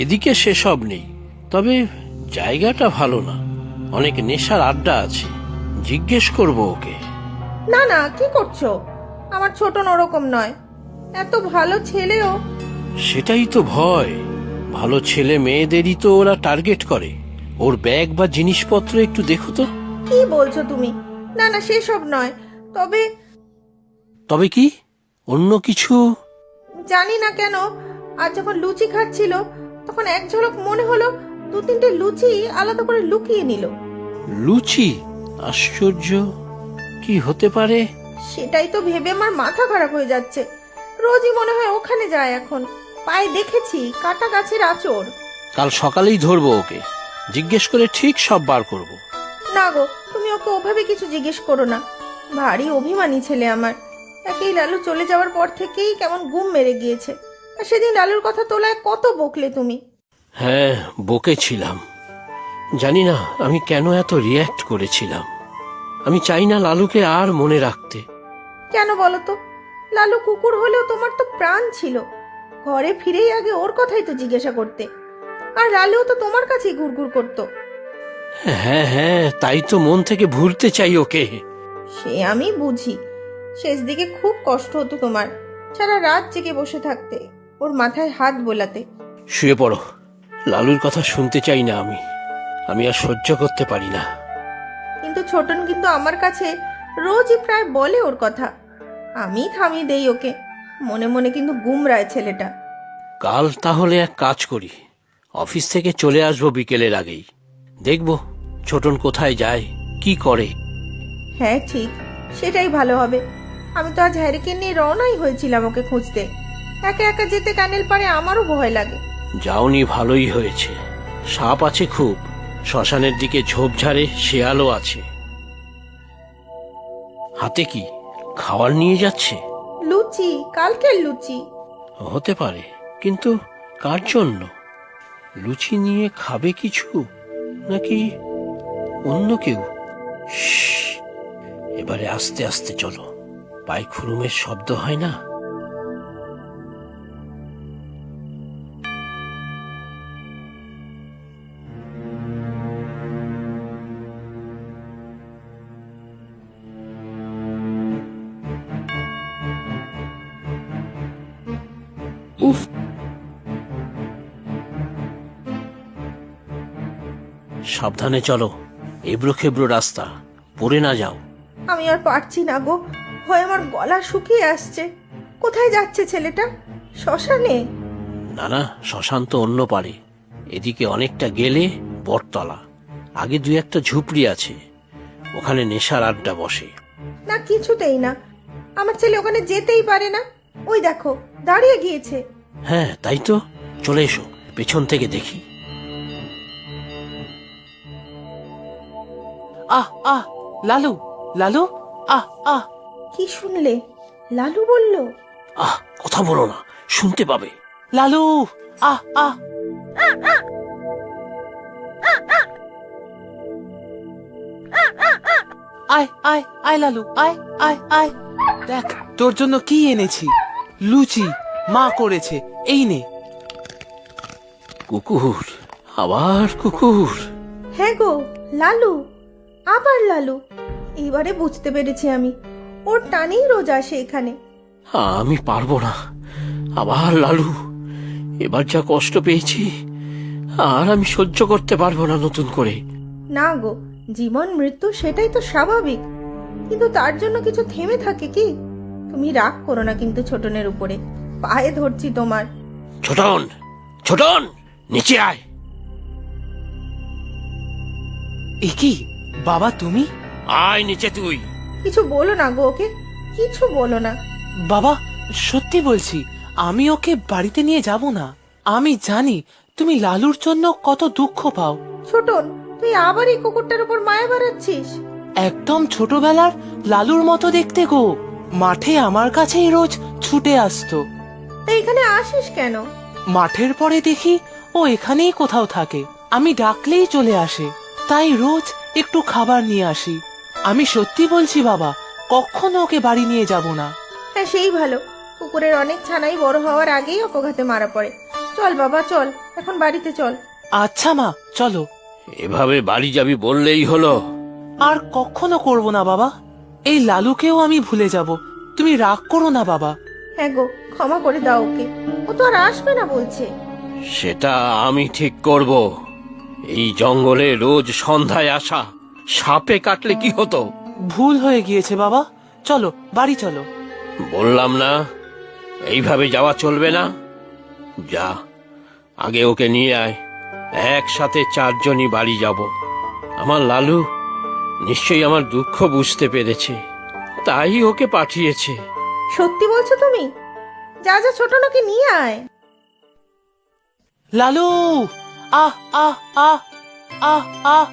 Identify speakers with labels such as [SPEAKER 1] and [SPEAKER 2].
[SPEAKER 1] এদিকে সেসব নেই, তবে জায়গাটা ভালো না, অনেক নেশার আড্ডা আছে। জিজ্ঞেস করব ওকে।
[SPEAKER 2] না না, কি করছো? আমার ছোটন ওরকম নয়, এত ভালো ছেলেও।
[SPEAKER 1] সেটাই তো ভয়, ভালো ছেলে মেয়েদেরই তো ওরা টার্গেট করে। ওর ব্যাগ বা জিনিসপত্র একটু দেখো তো।
[SPEAKER 2] কি বলছো তুমি? না না, সেসব নয়। তবে
[SPEAKER 1] তবে কি? অন্য কিছু?
[SPEAKER 2] জানি না কেন, আর যখন লুচি খাচ্ছিল তখন এক ঝলক মনে হলো দু তিনটে লুচি আলাদা করে লুকিয়ে নিল।
[SPEAKER 1] লুচি? আশ্চর্য, কি হতে পারে?
[SPEAKER 2] সেটাই তো ভেবে আমার মাথা খারাপ হয়ে যাচ্ছে। রোজই মনে হয় ওখানে যায় এখন। পায়ে দেখেছি কাটা গাছের আঁচড়।
[SPEAKER 1] কাল সকালেই ধরবো ওকে, জিজ্ঞেস করে ঠিক সব বার করব।
[SPEAKER 2] না গো, তুমি ওকে ওভাবে কিছু জিজ্ঞেস করো না। ভারী অভিমানী ছেলে আমার। একেই লালু চলে যাওয়ার পর থেকেই কেমন গুম মেরে গিয়েছে। আর সেদিন লালুর কথা তোলায় কত বকলে তুমি।
[SPEAKER 1] হ্যাঁ, বকেছিলাম। জানি না আমি কেন এত রিয়্যাক্ট করেছিলাম। আমি চাই না লালুকে আর মনে রাখতে।
[SPEAKER 2] কেন বলো তো? লালু কুকুর হলেও তোমার তো প্রাণ ছিল। ঘরে ফিরেই আগে ওর কথাই তো জিজ্ঞাসা করতে। আর লালুও তো তোমার কাছেই ঘুরঘুর করতো।
[SPEAKER 1] হ্যাঁ হ্যাঁ, তাই তো মন থেকে ভুলতে চাই ওকে।
[SPEAKER 2] সে আমি বুঝি। শেষ দিকে খুব কষ্ট হতো তোমার, সারা রাত জেগে বসে থাকতে, ওর মাথায় হাত বোলাতে।
[SPEAKER 1] শুয়ে পড়ো, লালুর কথা শুনতে চাই না আমি। আমি আর সহ্য করতে পারি না।
[SPEAKER 2] কিন্তু ছোটন কিন্তু আমার কাছে রোজই প্রায় বলে ওর কথা। আমি থামিয়ে দেই ওকে। মনে মনে কিন্তু গুমরায় ছেলেটা।
[SPEAKER 1] কাল তাহলে এক কাজ করি, অফিস থেকে চলে আসবো বিকেলের আগেই। দেখব ছোটন কোথায় যায়, কি করে।
[SPEAKER 2] হ্যাঁ ঠিক, সেটাই ভালো হবে। আমি তো আজ হ্যারিকেন নিয়ে রওনাই হয়েছিলাম ওকে খুঁজতে। একা একা যেতে কানেল পারে আমারও ভয় লাগে।
[SPEAKER 1] যাওনি ভালোই হয়েছে। সাপ আছে খুব, শ্মশানের দিকে ঝোপঝাড়ে শেয়ালও আছে। হাতে কি খাবার নিয়ে যাচ্ছে?
[SPEAKER 2] লুচি, কালকের লুচি।
[SPEAKER 1] হতে পারে, কিন্তু কার জন্য? লুচি নিয়ে খাবে কিছু, নাকি অন্য কেউ? শ্শ্, এবারে আস্তে আস্তে চলো, পায়ে খুরুমের শব্দ হয় না। উফ, সাবধানে চলো, এবড়ো খেবড়ো রাস্তা, পড়ে না যাও।
[SPEAKER 2] আমি আর পারছি না গো, ভয় আমার গলা শুকিয়ে আসছে। কোথায় যাচ্ছে ছেলেটা? শ্মশানে?
[SPEAKER 1] না না, শ্মশান তো অন্য পারে। এদিকে অনেকটা গেলে বটতলা, আগে দুই একটা ঝুপড়ি আছে, ওখানে নেশার আড্ডা বসে।
[SPEAKER 2] না, কিছুতেই না। আমার ছেলে ওখানে যেতেই পারে না। ওই দেখো, দাঁড়িয়ে গিয়েছে।
[SPEAKER 1] হ্যাঁ তাই তো, চলে এসো, পেছন থেকে দেখি।
[SPEAKER 3] আহ আহ, লালু, লালু, আহ আহ।
[SPEAKER 2] কি শুনলে? লালু বলল?
[SPEAKER 1] আহ, কথা বলো না, শুনতে পাবে।
[SPEAKER 3] লালু, আহ আহ। আয় আয় আয় লালু, আয় আয় আয়। দেখ তোর জন্য কি এনেছি। লুচি মা করেছে, এই নে।
[SPEAKER 1] কুকুর, আবার কুকুর?
[SPEAKER 2] হ্যাঁ গো, লালু, আবার লালু। এবারে বুঝতে পেরেছি আমি, ওর টানেই রোজ আসে এখানে।
[SPEAKER 1] আমি পারবো না, আবার লালু। এবার যা কষ্ট পেয়েছি, আর আমি সহ্য করতে পারবো না নতুন করে।
[SPEAKER 2] না গো, জীবন মৃত্যু সেটাই তো স্বাভাবিক, কিন্তু তার জন্য কিছু থেমে থাকে কি? তুমি রাগ করো না কিন্তু ছোটনের উপরে, পায়ে ধরছি তোমার।
[SPEAKER 1] ছোটন, ছোটন, নিচে আয়।
[SPEAKER 3] এ কি বাবা তুমি?
[SPEAKER 1] আয় নিচে তুই।
[SPEAKER 2] কিছু বলো না গো ওকে, কিছু বলো না।
[SPEAKER 3] বাবা সত্যি বলছি, আমি ওকে বাড়িতে নিয়ে যাব না। আমি জানি তুমি লালুর জন্য কত দুঃখ পাও।
[SPEAKER 2] ছোটন, তুই আবার এই কুকুরটার উপর মায়া বাড়াচ্ছিস?
[SPEAKER 3] একদম ছোটবেলার লালুর মতো দেখতে গো। মাঠে আমার কাছেই রোজ ছুটে আসতো।
[SPEAKER 2] তা এখানে আসিস কেন?
[SPEAKER 3] মাঠের পরে দেখি ও এখানেই কোথাও থাকে। আমি ডাকলেই চলে আসে, তাই রোজ একটু খাবার নিয়ে আসি। আমি সত্যি বলছি বাবা, কখনো ওকে বাড়ি নিয়ে যাব না।
[SPEAKER 2] হ্যাঁ সেই ভালো, কুকুরের অনেক ছানাই বড় হওয়ার আগেই অপঘাতে মারা পড়ে। চল বাবা চল, এখন বাড়িতে চল।
[SPEAKER 3] আচ্ছা মা, চলো।
[SPEAKER 1] এভাবে বাড়ি যাবি বললেই হলো।
[SPEAKER 3] আর কখনো করব না বাবা। এই লালুকেও আমি ভুলে যাব। তুমি রাগ করো না বাবা।
[SPEAKER 2] হ্যাঁ গো, ক্ষমা করে দাও ওকে। ও তো আর আসবে না বলছে।
[SPEAKER 1] সেটা আমি ঠিক করব। এই জঙ্গলে রোজ সন্ধ্যায় আসা, সাপে কাটলে কি হতো?
[SPEAKER 3] ভুল হয়ে গিয়েছে বাবা, চলো বাড়ি চলো।
[SPEAKER 1] বললাম না এইভাবে যাওয়া চলবে না। যা, আগে ওকে নিয়ে আয়। একসাথে চারজনই বাড়ি যাব। আমার লালু নিশ্চয়ই আমার দুঃখ বুঝতে পেরেছে, তাই ওকে পাঠিয়েছে।
[SPEAKER 2] সত্যি বলছো তুমি? যা যা, ছোট নাকি নিয়ে আয়।
[SPEAKER 3] লালু, আহ আহ আহ আহ আহ